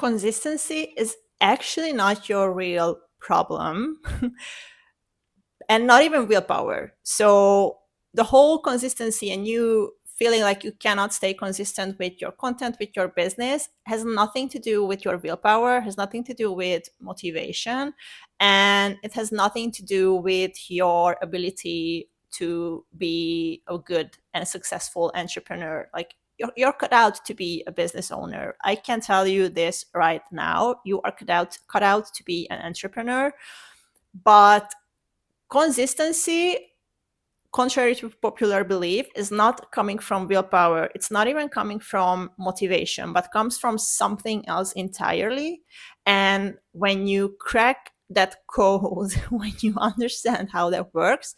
consistency is actually not your real problem and not even willpower. So the whole consistency and you feeling like you cannot stay consistent with your content, with your business, has nothing to do with your willpower, has nothing to do with motivation, and it has nothing to do with your ability to be a good and successful entrepreneur. Like you're cut out to be a business owner. I can tell you this right now. You are cut out to be an entrepreneur. But consistency, contrary to popular belief, is not coming from willpower. It's not even coming from motivation, but comes from something else entirely. And when you crack that code, when you understand how that works,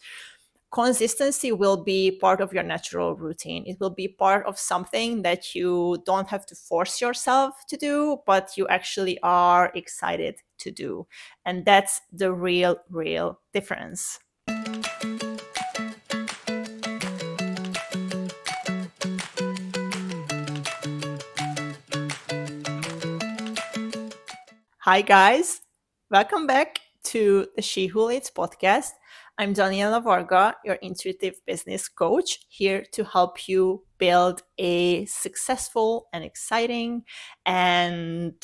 consistency will be part of your natural routine. It will be part of something that you don't have to force yourself to do, but you actually are excited to do. And that's the real difference. Hi, guys. Welcome back to the She Who Leads podcast. I'm Daniela Varga, your intuitive business coach, here to help you build a successful and exciting and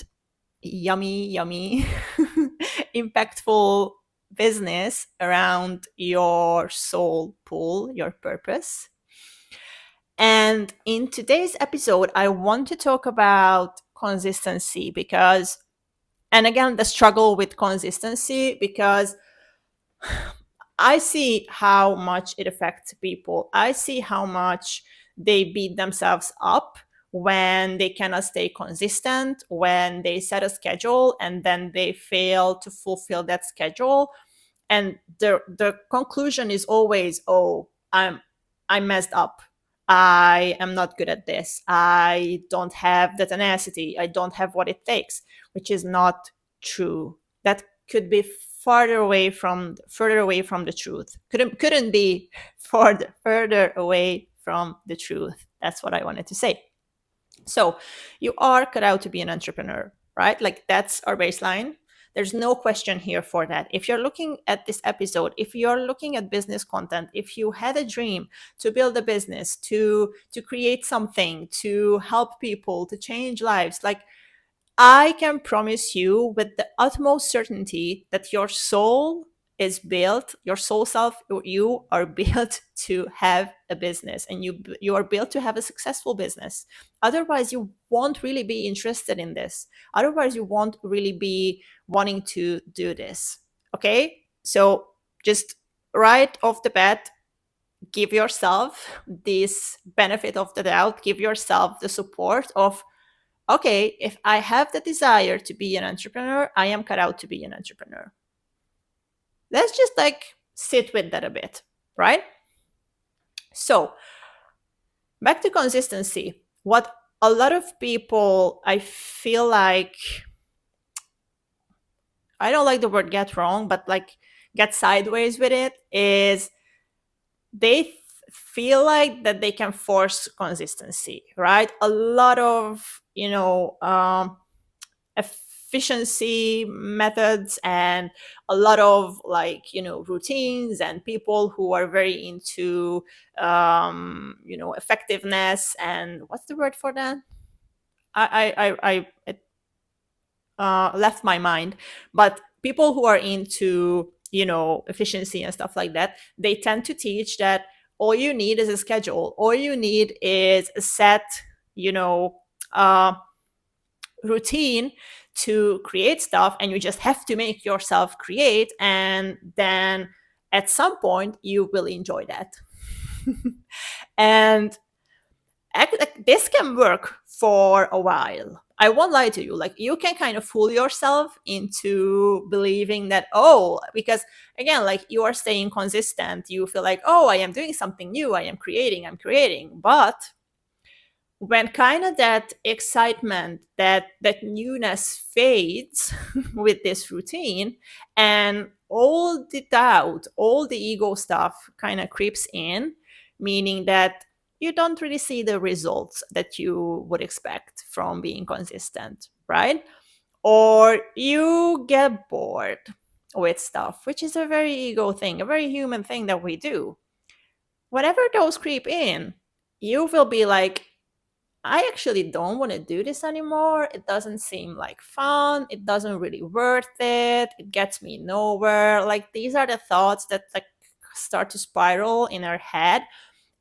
yummy, impactful business around your soul pull, your purpose. And in today's episode, I want to talk about consistency because, and again, the struggle with consistency, because I see how much it affects people. I see how much they beat themselves up when they cannot stay consistent, when they set a schedule and then they fail to fulfill that schedule. And the conclusion is always, oh, I messed up. I am not good at this. I don't have the tenacity. I don't have what it takes, which is not true. That could be further away from the truth. Couldn't be further away from the truth. That's what I wanted to say. So you are cut out to be an entrepreneur, right? Like that's our baseline. There's no question here for that. If you're looking at this episode, if you're looking at business content, if you had a dream to build a business, to create something, to help people, to change lives, like I can promise you with the utmost certainty that your soul is built, your soul self, you are built to have a business, and you are built to have a successful business. Otherwise, you won't really be interested in this. Otherwise, you won't really be wanting to do this. Okay? So just right off the bat, give yourself this benefit of the doubt, give yourself the support of, okay, if I have the desire to be an entrepreneur, I am cut out to be an entrepreneur. Let's just like sit with that a bit, right? So, back to consistency. What a lot of people, I feel like, I don't like the word get wrong, but like get sideways with it, is they feel like that they can force consistency, right? A lot of, efficiency methods and a lot of like, routines, and people who are very into, effectiveness, and what's the word for that? It left my mind. But people who are into, efficiency and stuff like that, they tend to teach that all you need is a schedule. All you need is a set, uh, routine to create stuff, and you just have to make yourself create, and then at some point you will enjoy that. And this can work for a while. I won't lie to you. Like you can kind of fool yourself into believing that, oh, because again, like you are staying consistent, you feel like, oh, I am doing something new, I'm creating. But when kind of that excitement, that newness fades with this routine, and all the doubt, all the ego stuff kind of creeps in, meaning that you don't really see the results that you would expect from being consistent, right? or you get bored with stuff, which is a very ego thing, a very human thing that we do. Whenever those creep in, you will be like, I actually don't want to do this anymore. It doesn't seem like fun. It doesn't really worth it. It gets me nowhere. Like, these are the thoughts that like start to spiral in our head.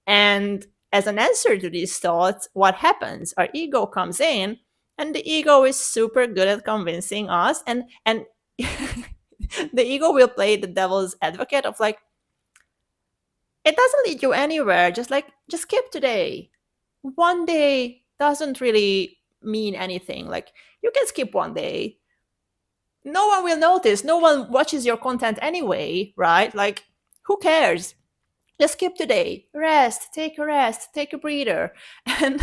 And as an answer to these thoughts, what happens? Our ego comes in, and the ego is super good at convincing us. And the ego will play the devil's advocate of like, it doesn't lead you anywhere. Just skip today. One day doesn't really mean anything. Like, you can skip one day. No one will notice. No one watches your content anyway, right? Like, who cares? Just skip today. Rest, take a rest, take a breather. And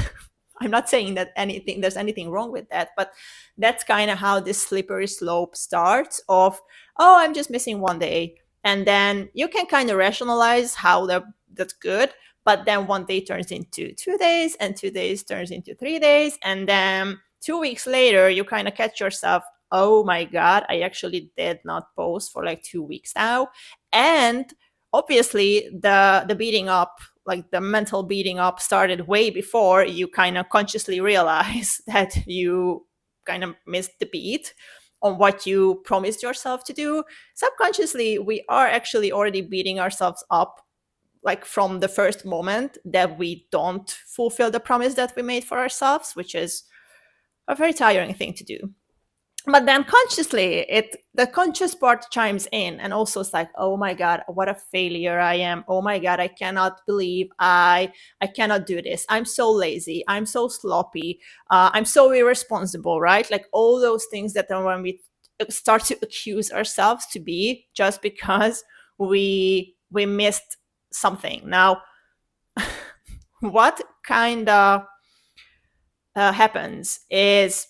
I'm not saying that there's anything wrong with that, but that's kind of how this slippery slope starts of, oh, I'm just missing one day. And then you can kind of rationalize how that's good. But then one day turns into 2 days, and 2 days turns into 3 days. And then 2 weeks later, you kind of catch yourself, oh my God, I actually did not post for like 2 weeks now. And obviously the beating up, like the mental beating up, started way before you kind of consciously realize that you kind of missed the beat on what you promised yourself to do. Subconsciously, we are actually already beating ourselves up, like from the first moment that we don't fulfill the promise that we made for ourselves, which is a very tiring thing to do. But then consciously, the conscious part chimes in, and also it's like, oh my God, what a failure I am. Oh my God, I cannot believe I cannot do this. I'm so lazy, I'm so sloppy, I'm so irresponsible, right? Like all those things that when we start to accuse ourselves to be, just because we missed something. Now, what kind of happens is,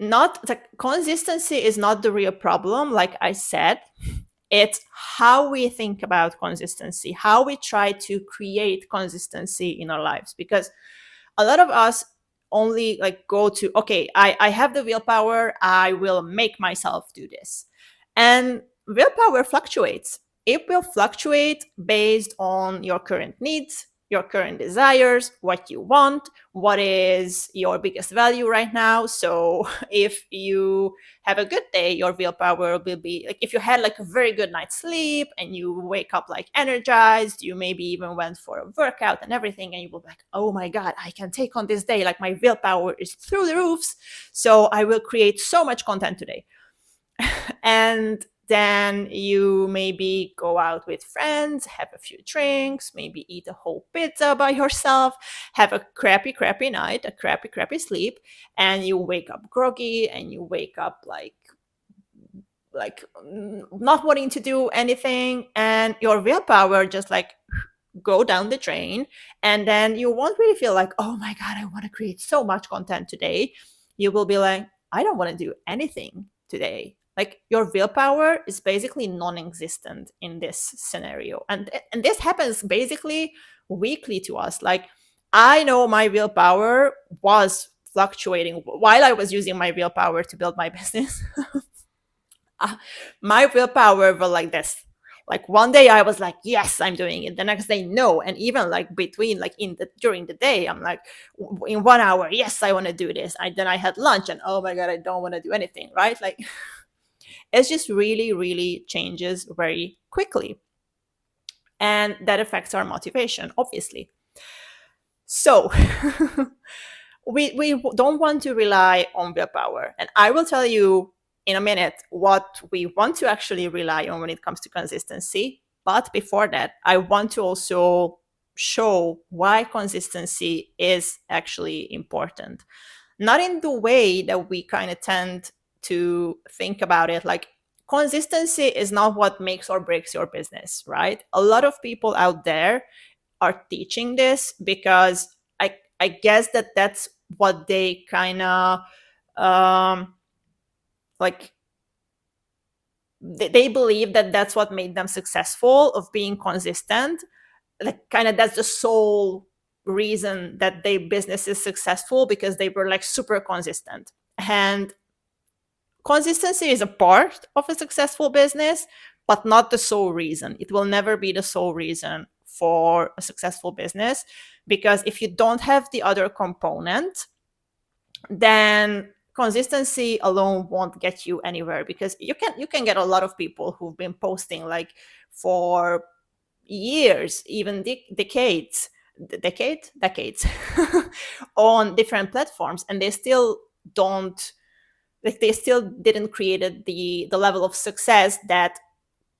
not the consistency is not the real problem, like I said. It's how we think about consistency, how we try to create consistency in our lives. Because a lot of us only like go to, okay, I have the willpower, I will make myself do this. And willpower fluctuates. It will fluctuate based on your current needs, your current desires, what you want, what is your biggest value right now. So if you have a good day, your willpower will be like, if you had like a very good night's sleep and you wake up like energized, you maybe even went for a workout and everything, and you will be like, oh my God, I can take on this day. Like my willpower is through the roofs. So I will create so much content today. And then you maybe go out with friends, have a few drinks, maybe eat a whole pizza by yourself, have a crappy, crappy night, a crappy, crappy sleep, and you wake up groggy, and you wake up like not wanting to do anything, and your willpower just like go down the drain. And then you won't really feel like, oh my God, I want to create so much content today. You will be like, I don't want to do anything today. Like your willpower is basically non-existent in this scenario. And this happens basically weekly to us. Like, I know my willpower was fluctuating while I was using my willpower to build my business. My willpower was like this. Like one day I was like, yes, I'm doing it. The next day, no. And even like between, like during the day, I'm like, in 1 hour, yes, I want to do this. Then I had lunch, and oh my God, I don't want to do anything, right? Like it's just really, really changes very quickly. And that affects our motivation, obviously. So we don't want to rely on willpower. And I will tell you in a minute what we want to actually rely on when it comes to consistency. But before that, I want to also show why consistency is actually important. Not in the way that we kind of tend to think about it. Like, consistency is not what makes or breaks your business, right? A lot of people out there are teaching this because I guess that's what they kind of like they believe that that's what made them successful, of being consistent. Like kind of that's the sole reason that their business is successful, because they were like super consistent. And consistency is a part of a successful business, but not the sole reason. It will never be the sole reason for a successful business, because if you don't have the other component, then consistency alone won't get you anywhere, because you can get a lot of people who've been posting like for years, even decades on different platforms, and they still don't, like, they still didn't create the level of success that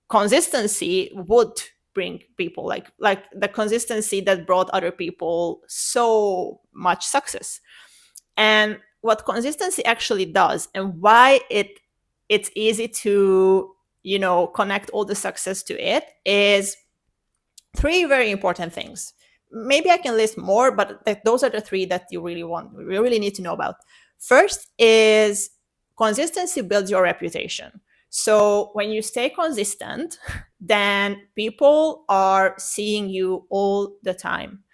consistency would bring people, like the consistency that brought other people so much success. And what consistency actually does, and why it's easy to, connect all the success to it, is three very important things. Maybe I can list more, but those are the three that you really need to know about. First is consistency builds your reputation. So when you stay consistent, then people are seeing you all the time.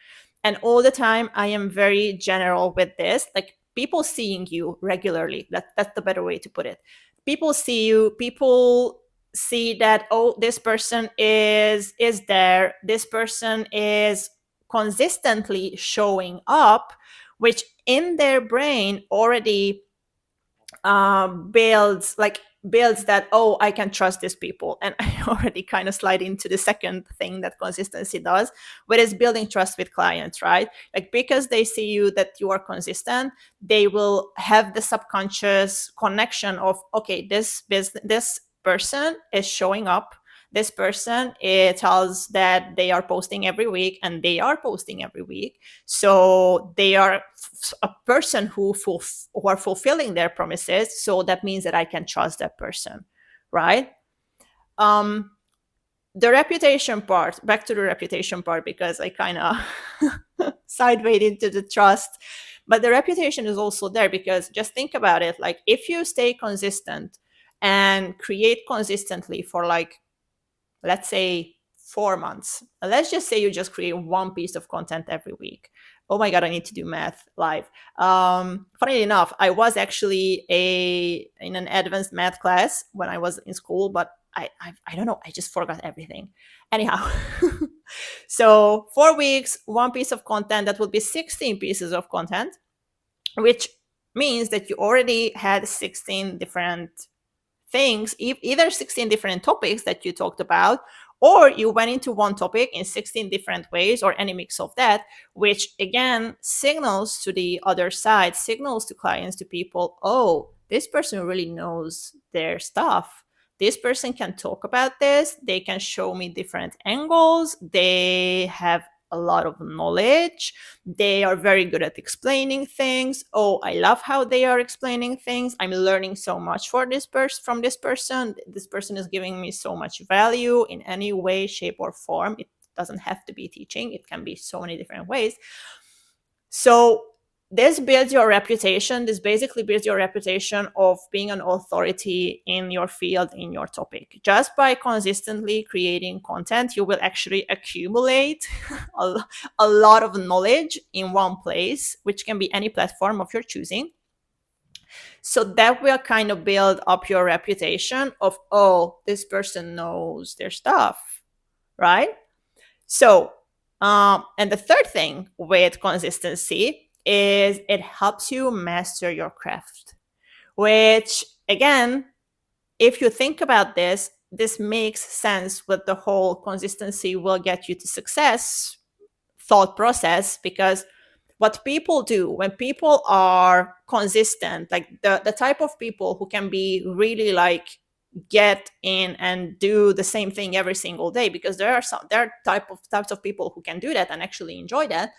And all the time, I am very general with this, like people seeing you regularly. That's the better way to put it. People see you, people see that, oh, this person is there, this person is consistently showing up, which in their brain already builds that, oh, I can trust these people. And I already kind of slide into the second thing that consistency does, but it's building trust with clients, right? Like, because they see you that you are consistent, they will have the subconscious connection of, okay, this person is showing up, this person, it tells that they are posting every week, and they are posting every week, so they are a person who are fulfilling their promises, so that means that I can trust that person, right? um the reputation part, back to the reputation part, because I kind of sidewayed into the trust, but the reputation is also there, because just think about it, like if you stay consistent and create consistently for, like, let's say 4 months. Let's just say you just create one piece of content every week. Oh my God, I need to do math live. Funny enough, I was actually in an advanced math class when I was in school, but I don't know, I just forgot everything. Anyhow, so 4 weeks, one piece of content, that would be 16 pieces of content, which means that you already had 16 different things, either 16 different topics that you talked about, or you went into one topic in 16 different ways, or any mix of that, which again signals to the other side, signals to clients, to people, oh, this person really knows their stuff. This person can talk about this, they can show me different angles, they have a lot of knowledge, they are very good at explaining things. Oh, I love how they are explaining things, I'm learning so much from this person, this person is giving me so much value in any way, shape, or form. It doesn't have to be teaching, it can be so many different ways. So this builds your reputation. This basically builds your reputation of being an authority in your field, in your topic. Just by consistently creating content, you will actually accumulate a lot of knowledge in one place, which can be any platform of your choosing. So that will kind of build up your reputation of, oh, this person knows their stuff, right? So, and the third thing with consistency is it helps you master your craft, which again, if you think about this, this makes sense with the whole consistency will get you to success thought process, because what people do when people are consistent, like the type of people who can be really like get in and do the same thing every single day, because there are types of people who can do that and actually enjoy that.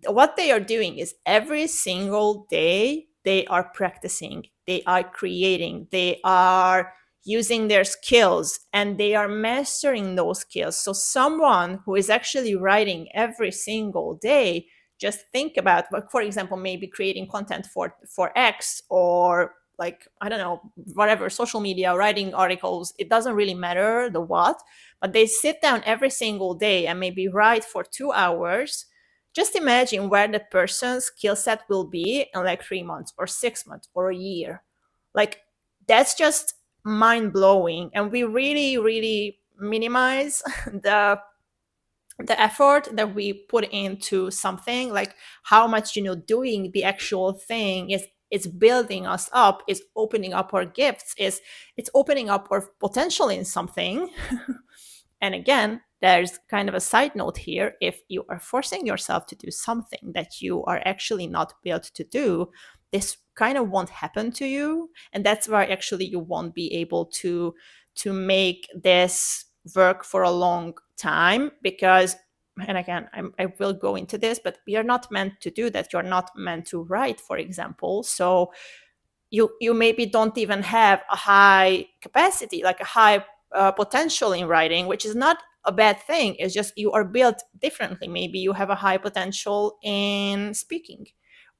What they are doing is every single day they are practicing, they are creating, they are using their skills, and they are mastering those skills. So someone who is actually writing every single day, just think about, for example, maybe creating content for X, or like, I don't know, whatever, social media, writing articles, it doesn't really matter the what, but they sit down every single day and maybe write for 2 hours, just imagine where the person's skill set will be in like 3 months or 6 months or a year. Like, that's just mind blowing. And we really, really minimize the effort that we put into something, like how much, doing the actual thing is building us up, is opening up our gifts, is it's opening up our potential in something. And again, there's kind of a side note here. If you are forcing yourself to do something that you are actually not built to do, this kind of won't happen to you. And that's why actually you won't be able to make this work for a long time, because, and again, I will go into this, but we are not meant to do that. You're not meant to write, for example. So you maybe don't even have a high capacity, like a high potential in writing, which is not a bad thing. It's just you are built differently. Maybe you have a high potential in speaking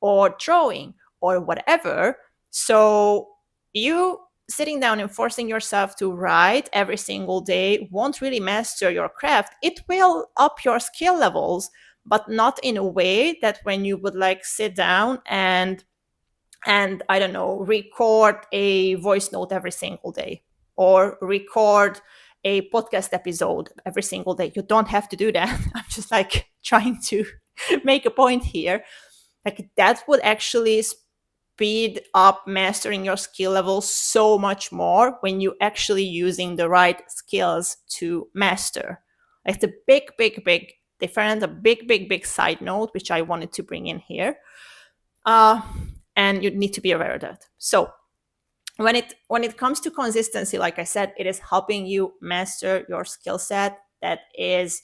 or drawing or whatever. So you sitting down and forcing yourself to write every single day won't really master your craft. It will up your skill levels, but not in a way that when you would like sit down and I don't know, record a voice note every single day or record a podcast episode every single day. You don't have to do that. I'm just like trying to make a point here. Like, that would actually speed up mastering your skill level so much more when you actually using the right skills to master. It's a big, big, big difference, a big, big, big side note, which I wanted to bring in here. And you need to be aware of that. So when it comes to consistency, like I said, it is helping you master your skill set. That is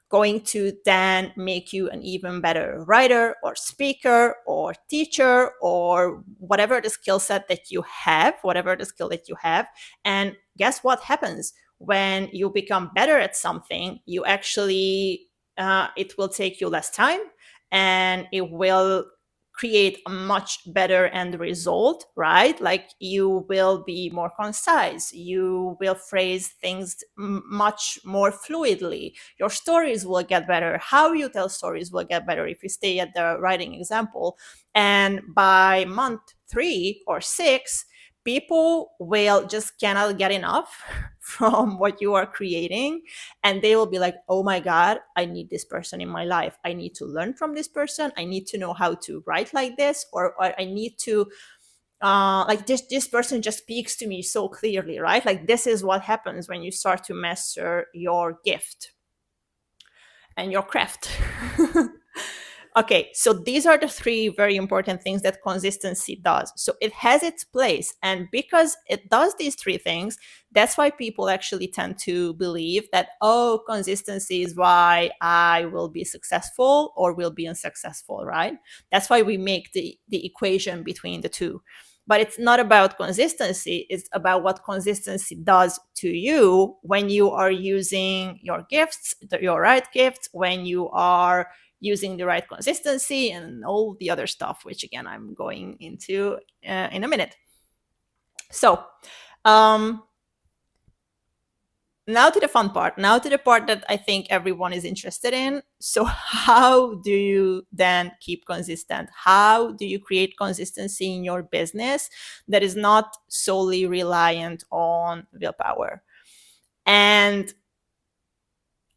going to then make you an even better writer or speaker or teacher or whatever the skill set that you have, whatever the skill that you have. And guess what happens when you become better at something? You actually, it will take you less time, and it will create a much better end result, right? Like, you will be more concise, you will phrase things much more fluidly, your stories will get better, how you tell stories will get better, if you stay at the writing example. And by month 3 or 6, people will just cannot get enough from what you are creating, and they will be like, oh my god, I need this person in my life, I need to learn from this person, I need to know how to write like this, or I need to like this person just speaks to me so clearly, right? Like, this is what happens when you start to master your gift and your craft. Okay, so these are the 3 very important things that consistency does. So it has its place. And because it does these 3 things, that's why people actually tend to believe that, oh, consistency is why I will be successful or will be unsuccessful, right? That's why we make the equation between the 2. But it's not about consistency. It's about what consistency does to you when you are using your gifts, your right gifts, when you are using the right consistency and all the other stuff, which again, I'm going into in a minute. So now to the fun part, now to the part that I think everyone is interested in. So how do you then keep consistent? How do you create consistency in your business that is not solely reliant on willpower? And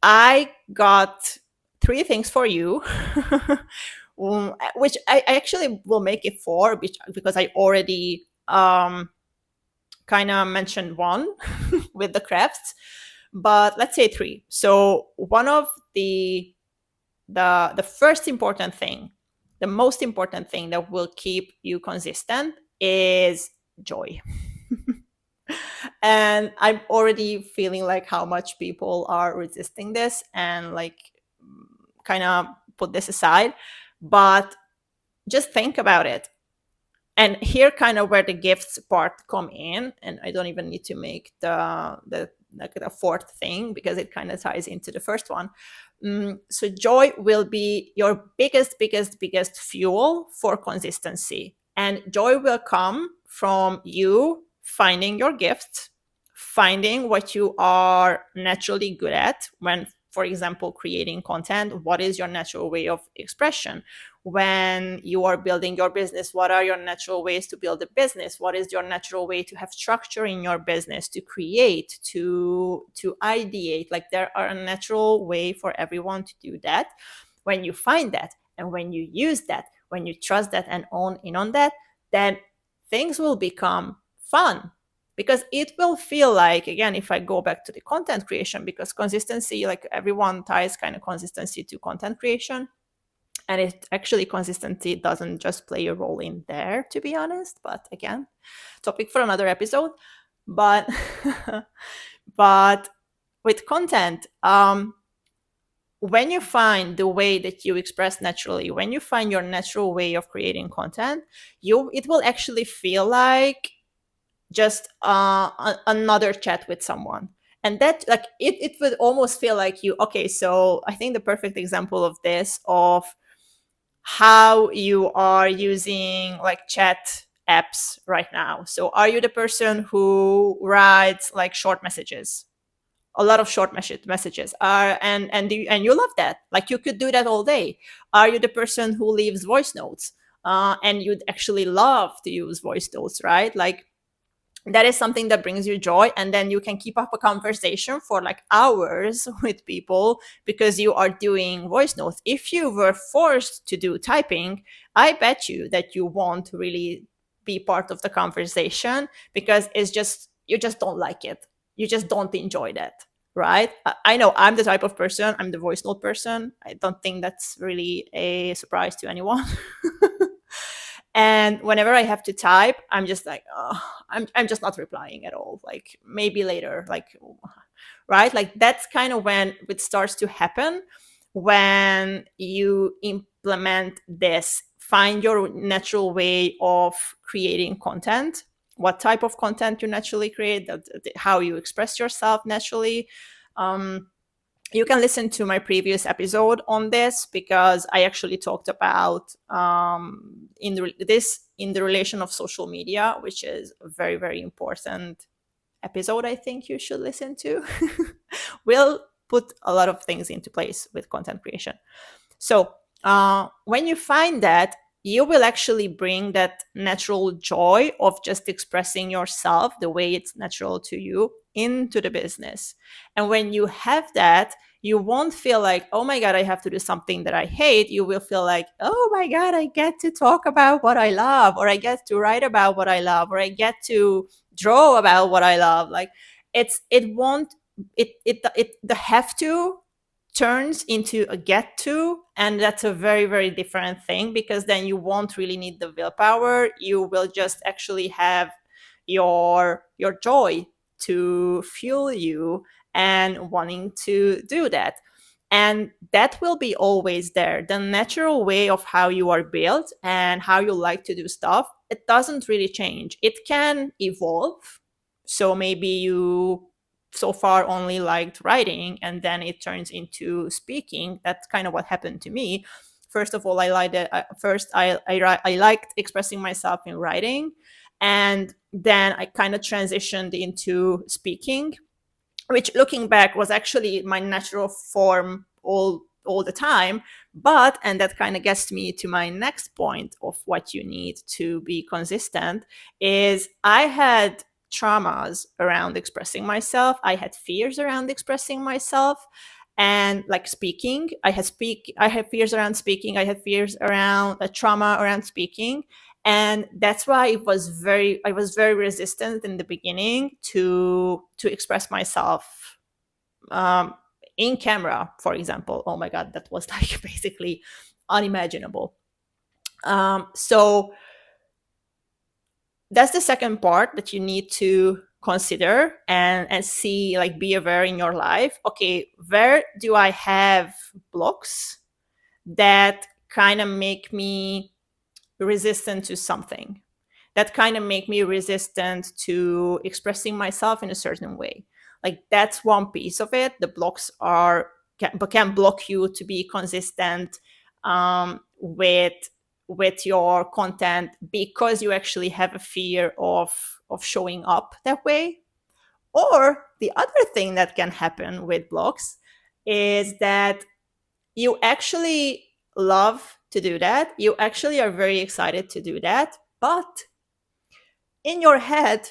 I got 3 things for you, which I actually will make it 4 because I already kind of mentioned 1 with the crafts, but let's say 3. So one of the first important thing, the most important thing that will keep you consistent is joy. And I'm already feeling like how much people are resisting this and like kind of put this aside, but just think about it. And here kind of where the gifts part come in, and I don't even need to make the 4th thing because it kind of ties into the first one. So joy will be your biggest fuel for consistency, and joy will come from you finding your gifts, finding what you are naturally good at. When for example, creating content, what is your natural way of expression? When you are building your business, what are your natural ways to build a business? What is your natural way to have structure in your business, to create, to ideate? Like, there are a natural way for everyone to do that. When you find that, and when you use that, when you trust that and own in on that, then things will become fun, because it will feel like, again, if I go back to the content creation, because consistency, like everyone ties kind of consistency to content creation, and it actually, consistency doesn't just play a role in there, to be honest, but again, topic for another episode. But but with content, when you find the way that you express naturally, when you find your natural way of creating content, it will actually feel like just another chat with someone. And that, like, it would almost feel like you, okay, so I think the perfect example of this, of how you are using like chat apps right now. So are you the person who writes like short messages, a lot of short messages are, and you love that, like you could do that all day? Are you the person who leaves voice notes, and you'd actually love to use voice notes, right? Like, that is something that brings you joy, and then you can keep up a conversation for like hours with people because you are doing voice notes. If you were forced to do typing, I bet you that you won't really be part of the conversation, because it's just, you just don't like it, you just don't enjoy that, right? I know I'm the type of person, I'm the voice note person. I don't think that's really a surprise to anyone. And whenever I have to type, I'm just like, oh, I'm just not replying at all. Like, maybe later, like, right? Like, that's kind of when it starts to happen, when you implement this, find your natural way of creating content, what type of content you naturally create, how you express yourself naturally. You can listen to my previous episode on this, because I actually talked about in the relation of social media, which is a very, very important episode. I think you should listen to. We'll put a lot of things into place with content creation. So when you find that, you will actually bring that natural joy of just expressing yourself the way it's natural to you into the business. And when you have that, you won't feel like, oh my God, I have to do something that I hate. You will feel like, oh my God, I get to talk about what I love, or I get to write about what I love, or I get to draw about what I love. Like, it won't, the have to turns into a get to, and that's a very, very different thing, because then you won't really need the willpower. You will just actually have your joy to fuel you and wanting to do that, and that will be always there. The natural way of how you are built and how you like to do stuff, it doesn't really change. It can evolve. So maybe you so far only liked writing, and then it turns into speaking. That's kind of what happened to me. First of all, I liked it. I liked expressing myself in writing, and then I kind of transitioned into speaking, which, looking back, was actually my natural form all the time. But, and that kind of gets me to my next point of what you need to be consistent, is I had traumas around expressing myself. I had fears around expressing myself, and like speaking, I had fears around speaking. I had fears around a trauma around speaking, and that's why I was very resistant in the beginning to express myself um, in camera, for example. Oh my God, that was like basically unimaginable. So that's the second part that you need to consider and see, like, be aware in your life. Okay, where do I have blocks that kind of make me resistant to something, that kind of make me resistant to expressing myself in a certain way? Like, that's one piece of it. The blocks can block you to be consistent with your content, because you actually have a fear of showing up that way. Or the other thing that can happen with blocks is that you actually love to do that. You actually are very excited to do that. But in your head,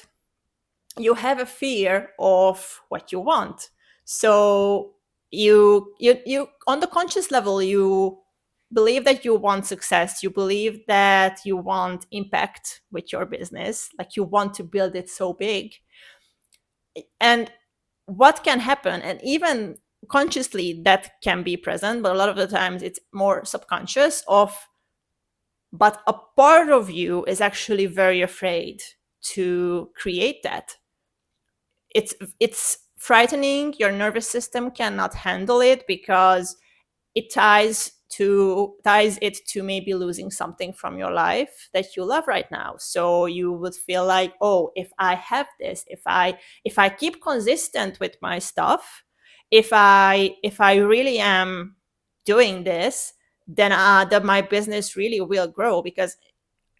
you have a fear of what you want. So you on the conscious level, you believe that you want success, you believe that you want impact with your business, like you want to build it so big. And what can happen, and even consciously that can be present, but a lot of the times it's more subconscious of, but a part of you is actually very afraid to create that. It's frightening. Your nervous system cannot handle it because it ties it to maybe losing something from your life that you love right now. So you would feel like, oh, if I have this, if I keep consistent with my stuff, if I really am doing this, then that my business really will grow, because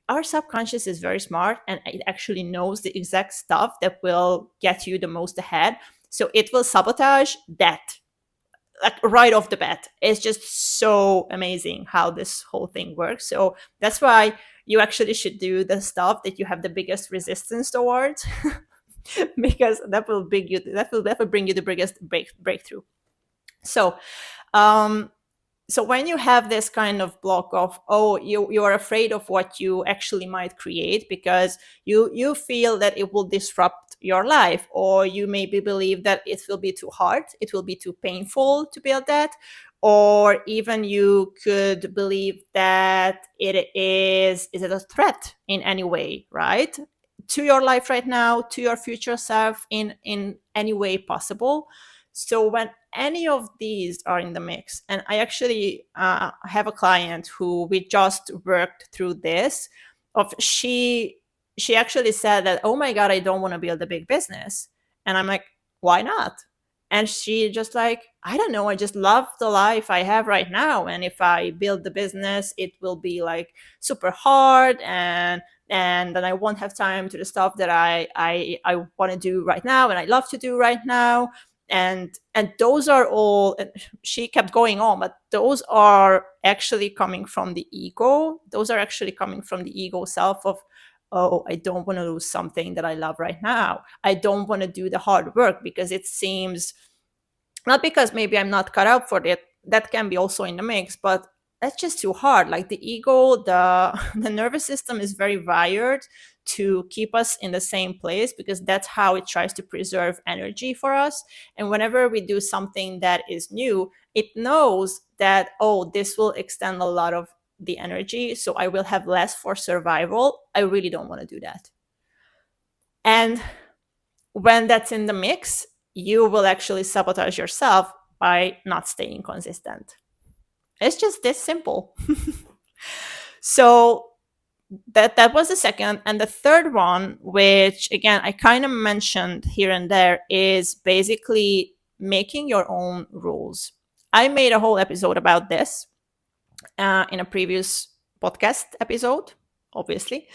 our subconscious is very smart and it actually knows the exact stuff that will get you the most ahead. So it will sabotage that, like right off the bat. It's just so amazing how this whole thing works. So that's why you actually should do the stuff that you have the biggest resistance towards, because that will bring you the biggest breakthrough. So um so when you have this kind of block of, oh, you are afraid of what you actually might create because you feel that it will disrupt your life, or you maybe believe that it will be too hard, it will be too painful to build that, or even you could believe that is it a threat in any way, right, to your life right now, to your future self, in any way possible. So when any of these are in the mix, and I actually have a client who we just worked through this, of she actually said that, oh my god, I don't want to build a big business. And I'm like, why not? And she just like, I don't know, I just love the life I have right now, and if I build the business, it will be like super hard, and then I won't have time to the stuff that I want to do right now and I love to do right now. And those are all, and she kept going on, but those are actually coming from the ego. Those are actually coming from the ego self of, oh, I don't want to lose something that I love right now. I don't want to do the hard work because it seems, not because maybe I'm not cut out for it, that can be also in the mix, but that's just too hard. Like the ego, the nervous system is very wired to keep us in the same place, because that's how it tries to preserve energy for us. And whenever we do something that is new, it knows that, oh, this will extend a lot of the energy, so I will have less for survival. I really don't want to do that. And when that's in the mix, you will actually sabotage yourself by not staying consistent. It's just this simple. So that was the second. And the third one, which again I kind of mentioned here and there, is basically making your own rules. I made a whole episode about this in a previous podcast episode, obviously.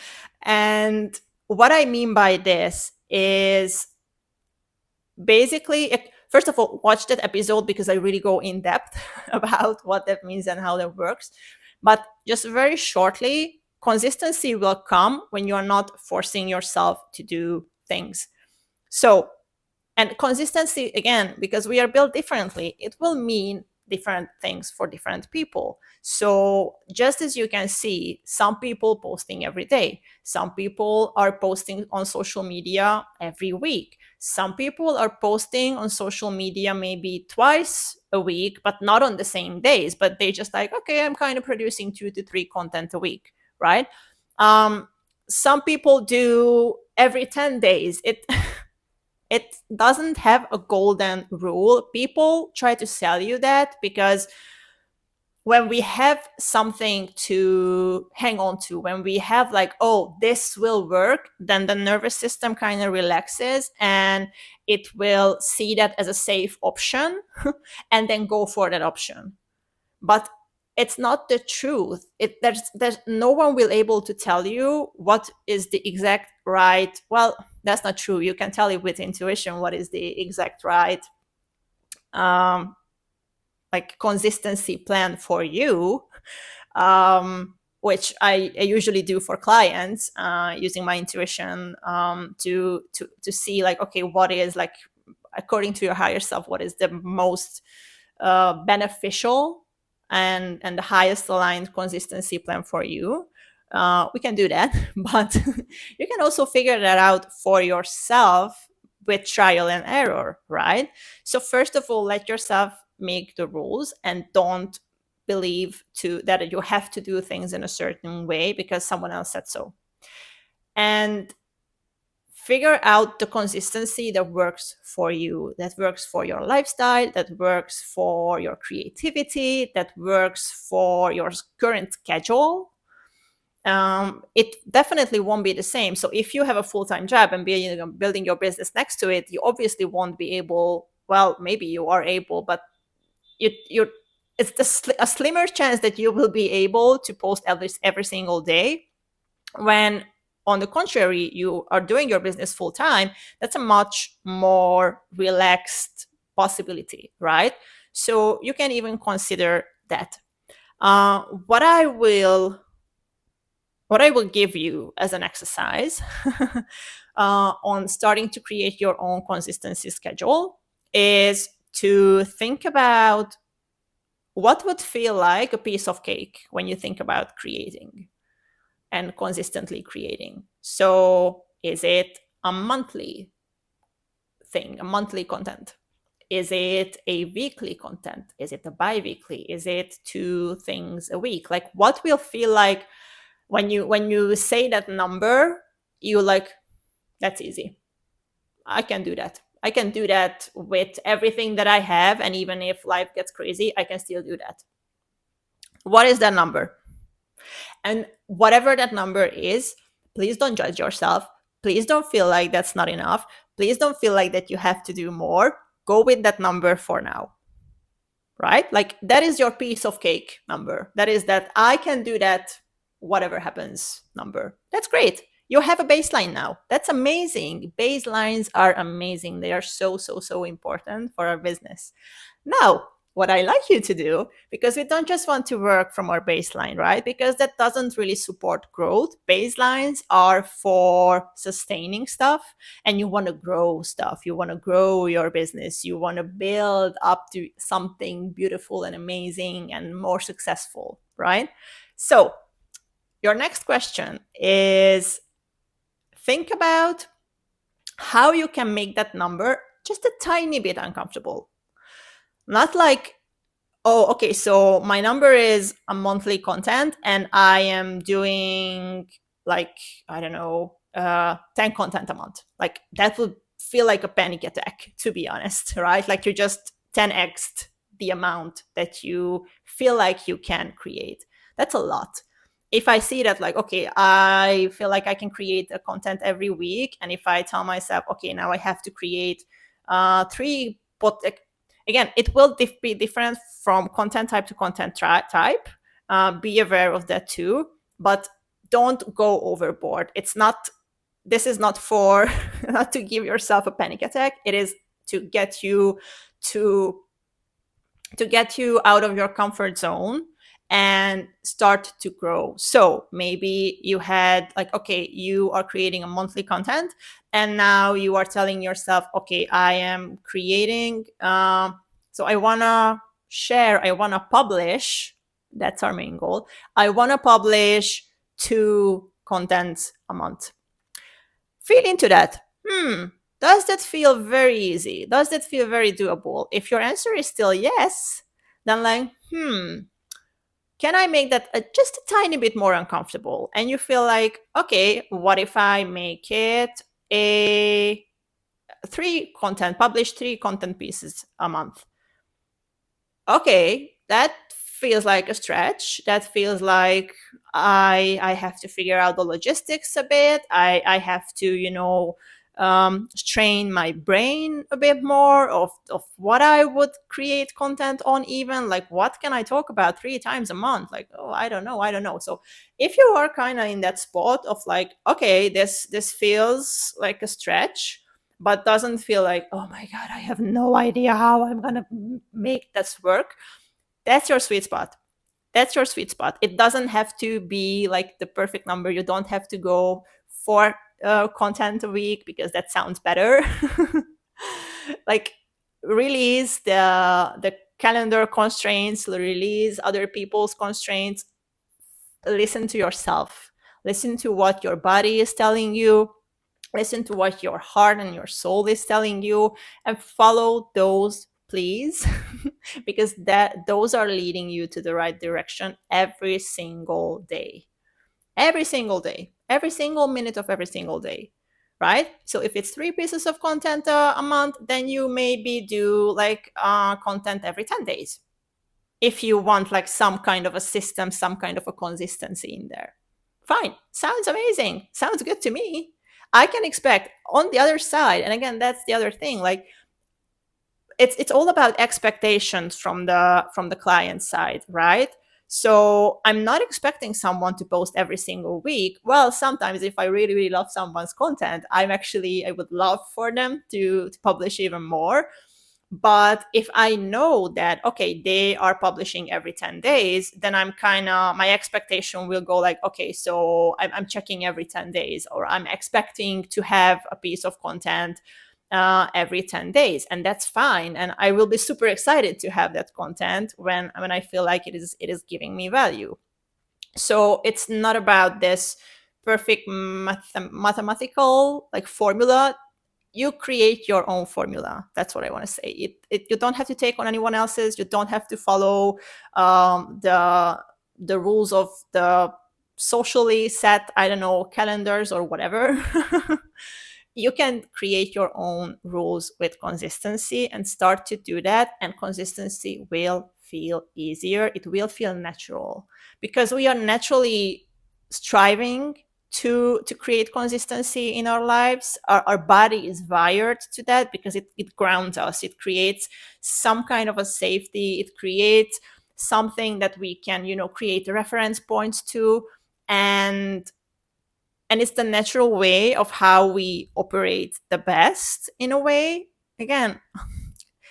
And what I mean by this is basically, first of all, watch that episode because I really go in depth about what that means and how that works. But just very shortly, consistency will come when you are not forcing yourself to do things. So, and consistency, again, because we are built differently, it will mean different things for different people. So just as you can see, some people posting every day, some people are posting on social media every week, some people are posting on social media maybe twice a week, but not on the same days, but they just like, okay, I'm kind of producing 2 to 3 content a week, right? Some people do every 10 days. It doesn't have a golden rule. People try to sell you that because when we have something to hang on to, when we have like, oh, this will work, then the nervous system kind of relaxes and it will see that as a safe option and then go for that option. But it's not the truth. There's no one will able to tell you what is the exact right. Well, that's not true. You can tell it with intuition what is the exact right like consistency plan for you, which I usually do for clients, using my intuition, to see like, okay, what is, like, according to your higher self, what is the most beneficial and the highest aligned consistency plan for you. We can do that, but you can also figure that out for yourself with trial and error, right? So first of all, let yourself make the rules and don't believe that you have to do things in a certain way because someone else said so. And figure out the consistency that works for you, that works for your lifestyle, that works for your creativity, that works for your current schedule. It definitely won't be the same. So if you have a full-time job and building your business next to it, you obviously won't be able, well, maybe you are able, but you're it's a slimmer chance that you will be able to post every single day. When on the contrary, you are doing your business full time, that's a much more relaxed possibility, right? So you can even consider that. What I will give you as an exercise on starting to create your own consistency schedule is to think about what would feel like a piece of cake when you think about creating and consistently creating. So is it a monthly thing, a monthly content? Is it a weekly content? Is it a bi-weekly? Is it 2 things a week? Like, what will feel like when you say that number, you like, that's easy. I can do that. I can do that with everything that I have. And even if life gets crazy, I can still do that. What is that number? And whatever that number is, please don't judge yourself. Please don't feel like that's not enough. Please don't feel like that you have to do more. Go with that number for now. Right? Like, that is your piece of cake number. That is that I can do that, whatever happens number. That's great. You have a baseline now. That's amazing. Baselines are amazing. They are so, so, so important for our business. Now, what I like you to do, because we don't just want to work from our baseline, right? Because that doesn't really support growth. Baselines are for sustaining stuff, and you want to grow stuff. You want to grow your business. You want to build up to something beautiful and amazing and more successful, right? So your next question is, think about how you can make that number just a tiny bit uncomfortable. Not like, oh, okay, so my number is a monthly content and I am doing, like, I don't know, 10 content a month. Like, that would feel like a panic attack, to be honest, right? Like, you just 10x'd the amount that you feel like you can create. That's a lot. If I see that, like, okay, I feel like I can create a content every week, and if I tell myself, okay, now I have to create 3, but again, it will be different from content type to content type. Be aware of that too, but don't go overboard. This is not for not to give yourself a panic attack. It is to get you out of your comfort zone and start to grow. So maybe you had, like, okay, you are creating a monthly content, and now you are telling yourself, okay, I am creating, so I want to publish, that's our main goal. I want to publish 2 contents a month. Feel into that. Does that feel very easy? Does that feel very doable? If your answer is still yes, then like, can I make that just a tiny bit more uncomfortable? And you feel like, okay, what if I make it publish 3 content pieces a month? Okay, that feels like a stretch. That feels like I have to figure out the logistics a bit. I have to, strain my brain a bit more of what I would create content on, even like, what can I talk about 3 times a month? Like, oh, I don't know. So if you are kind of in that spot of like, okay, this feels like a stretch, but doesn't feel like, oh my God, I have no idea how I'm going to make this work. That's your sweet spot. That's your sweet spot. It doesn't have to be like the perfect number. You don't have to go for content a week because that sounds better. Like, release the calendar constraints, release other people's constraints. Listen to yourself. Listen to what your body is telling you. Listen to what your heart and your soul is telling you, and follow those, please. Because those are leading you to the right direction every single day. Every single day. Every single minute of every single day. Right? So if it's 3 pieces of content a month, then you maybe do like content every 10 days. If you want like some kind of a system, some kind of a consistency in there. Fine. Sounds amazing. Sounds good to me. I can expect on the other side, and again, that's the other thing, like it's all about expectations from the client side, right? So I'm not expecting someone to post every single week. Well, sometimes if I really, really love someone's content, I would love for them to publish even more. But if I know that, okay, they are publishing every 10 days, then my expectation will go like, okay, so I'm checking every 10 days, or I'm expecting to have a piece of content every 10 days. And that's fine. And I will be super excited to have that content when I feel like it is giving me value. So it's not about this perfect mathematical like formula. You create your own formula. That's what I want to say. You don't have to take on anyone else's. You don't have to follow the rules of the socially set, I don't know, calendars or whatever. You can create your own rules with consistency and start to do that. And consistency will feel easier. It will feel natural because we are naturally striving to create consistency in our lives. Our body is wired to that because it grounds us. It creates some kind of a safety. It creates something that we can, create reference points to. And it's the natural way of how we operate the best, in a way. Again,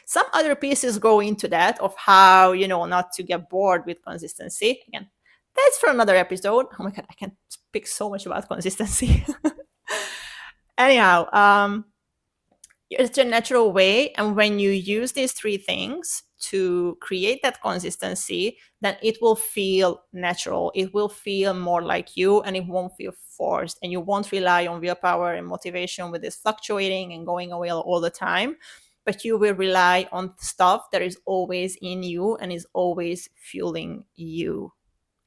some other pieces go into that of how, not to get bored with consistency. Again, that's for another episode. Oh my God, I can speak so much about consistency. Anyhow, it's a natural way. And when you use these 3 things to create that consistency, then it will feel natural. It will feel more like you, and it won't feel forced. And you won't rely on willpower and motivation with this fluctuating and going away all the time. But you will rely on stuff that is always in you and is always fueling you.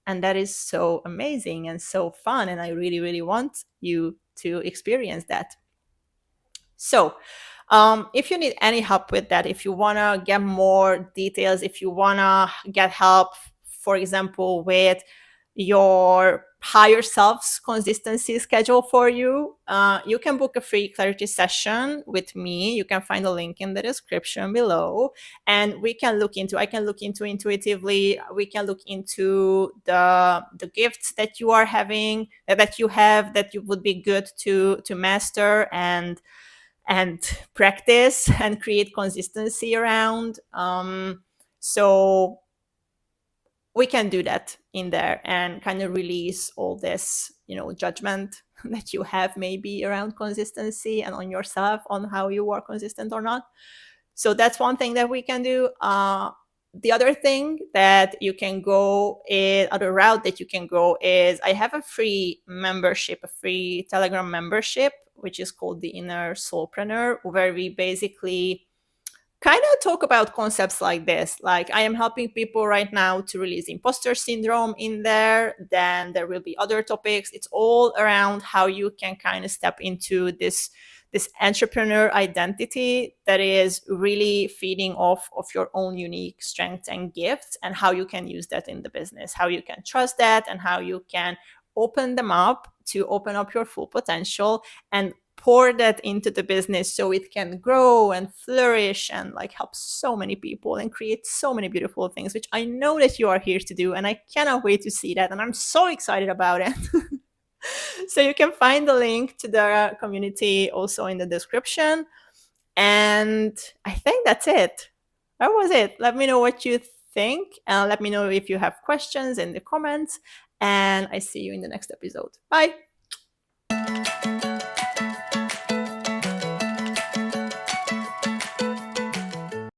And that is so amazing and so fun. And I really, really want you to experience that. So, if you need any help with that, if you want to get more details, if you want to get help, for example, with your higher self's consistency schedule for you, you can book a free clarity session with me. You can find a link in the description below, and I can look into intuitively. We can look into the gifts that you are having, that you have, that you would be good to master and practice and create consistency around. So we can do that in there and kind of release all this, judgment that you have maybe around consistency and on yourself on how you are consistent or not. So that's one thing that we can do. The other thing that you can go is, other route that you can go is, I have a free membership, a free Telegram membership, which is called the Inner Soulpreneur, where we basically kind of talk about concepts like this. Like, I am helping people right now to release imposter syndrome in there. Then there will be other topics. It's all around how you can kind of step into this entrepreneur identity that is really feeding off of your own unique strengths and gifts, and how you can use that in the business, how you can trust that, and how you can open them up to open up your full potential and pour that into the business so it can grow and flourish and like help so many people and create so many beautiful things, which I know that you are here to do. And I cannot wait to see that. And I'm so excited about it. So you can find the link to the community also in the description. And I think that's it. That was it. Let me know what you think. And let me know if you have questions in the comments. And I see you in the next episode. Bye.